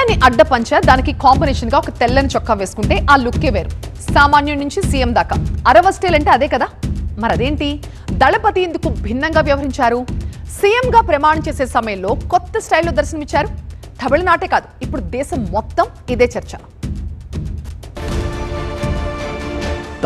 సన్నని అడ్డపంచ దానికి కాంబినేషన్ గా ఒక తెల్లని చొక్కా వేసుకుంటే ఆ లుక్కే వేరు. సామాన్యుడి నుంచి సీఎం దాకా అరవ స్టైల్ అంటే అదే కదా. మరదేంటి దళపతి ఇందుకు భిన్నంగా వ్యవహరించారు? సీఎం గా ప్రమాణం చేసే సమయంలో కొత్త స్టైల్లో దర్శనమిచ్చారు. తమిళనాటే కాదు, ఇప్పుడు దేశం మొత్తం ఇదే చర్చ.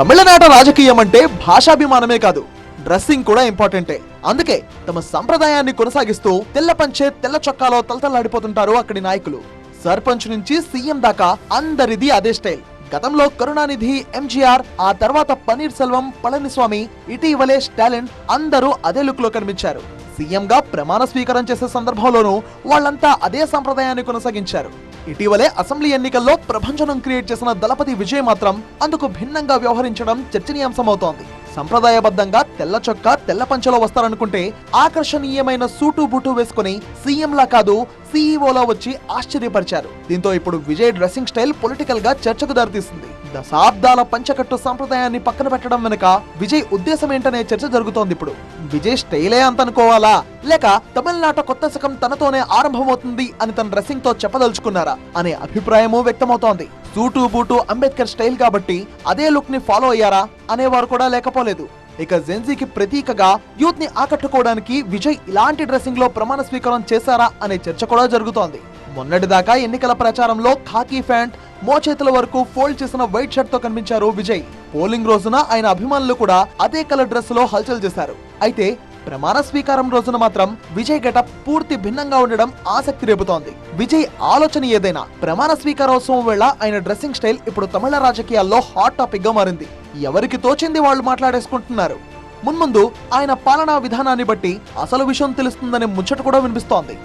తమిళనాట రాజకీయం అంటే భాషాభిమానమే కాదు, డ్రెస్సింగ్ కూడా ఇంపార్టెంటే. అందుకే తమ సంప్రదాయాన్ని కొనసాగిస్తూ తెల్ల పంచె తెల్ల చొక్కాలో తలతల్లాడిపోతుంటారు అక్కడి నాయకులు. సర్పంచ్ నుంచి సీఎం దాకా అందరిది అదే స్టైల్. గతంలో కరుణానిధి, ఎంజీఆర్, ఆ తర్వాత పన్నీర్ సెల్వం, పళనిస్వామి, ఇటీవలే స్టాలిన్ అందరూ అదే లుక్ లో కనిపించారు. సీఎం గా ప్రమాణ స్వీకారం చేసే సందర్భంలోనూ వాళ్ళంతా అదే సంప్రదాయాన్ని కొనసాగించారు. ఇటీవలే అసెంబ్లీ ఎన్నికల్లో ప్రభంజనం క్రియేట్ చేసిన దళపతి విజయ్ మాత్రం అందుకు భిన్నంగా వ్యవహరించడం చర్చనీయాంశమవుతోంది. సంప్రదాయబద్ధంగా తెల్ల చొక్కా తెల్ల పంచలో వస్తారనుకుంటే ఆకర్షణీయమైన సూటు బూటు వేసుకుని సీఎంలా కాదు సీఈఓలా వచ్చి ఆశ్చర్యపరిచారు. దీంతో ఇప్పుడు విజయ్ డ్రెస్సింగ్ స్టైల్ పొలిటికల్ గా చర్చకు దారితీస్తుంది. దశాబ్దాల పంచకట్టు సంప్రదాయాన్ని పక్కన పెట్టడం వెనుక విజయ్ ఉద్దేశం ఏంటనే చర్చ జరుగుతోంది. ఇప్పుడు విజయ్ స్టైలే అంతనుకోవాలా, లేక తమిళనాట కొత్త శకం తనతోనే ఆరంభమవుతుంది అని తన డ్రెస్సింగ్ తో చెప్పదలుచుకున్నారా అనే అభిప్రాయము వ్యక్తమవుతోంది. సూటు బూటు అంబేద్కర్ స్టైల్ కాబట్టి అదే లుక్ ని ఫాలో అయ్యారా అనేవారు కూడా లేకపోలేదు. ఇక జెన్జీకి ప్రతీకగా యూత్ ని ఆకట్టుకోవడానికి విజయ్ ఇలాంటి డ్రెస్సింగ్ లో ప్రమాణ స్వీకారం చేశారా అనే చర్చ కూడా జరుగుతోంది. మొన్నటిదాకా ఎన్నికల ప్రచారంలో ఖాకీ ప్యాంట్, మోచేతుల వరకు ఫోల్డ్ చేసిన వైట్ షర్ట్ తో కనిపించారు విజయ్. పోలింగ్ రోజున ఆయన అభిమానులు కూడా అదే కలర్ డ్రెస్ లో హల్చల్ చేశారు. అయితే ప్రమాణ స్వీకారం రోజున మాత్రం విజయ్ గెటప్ పూర్తి భిన్నంగా ఉండడం ఆసక్తి రేపుతోంది. విజయ్ ఆలోచన ఏదైనా, ప్రమాణ స్వీకారోత్సవం వేళ ఆయన డ్రెస్సింగ్ స్టైల్ ఇప్పుడు తమిళ రాజకీయాల్లో హాట్ టాపిక్ గా మారింది. ఎవరికి తోచింది వాళ్ళు మాట్లాడేసుకుంటున్నారు. మున్ముందు ఆయన పాలనా విధానాన్ని బట్టి అసలు విషయం తెలుస్తుందనే ముచ్చట కూడా వినిపిస్తోంది.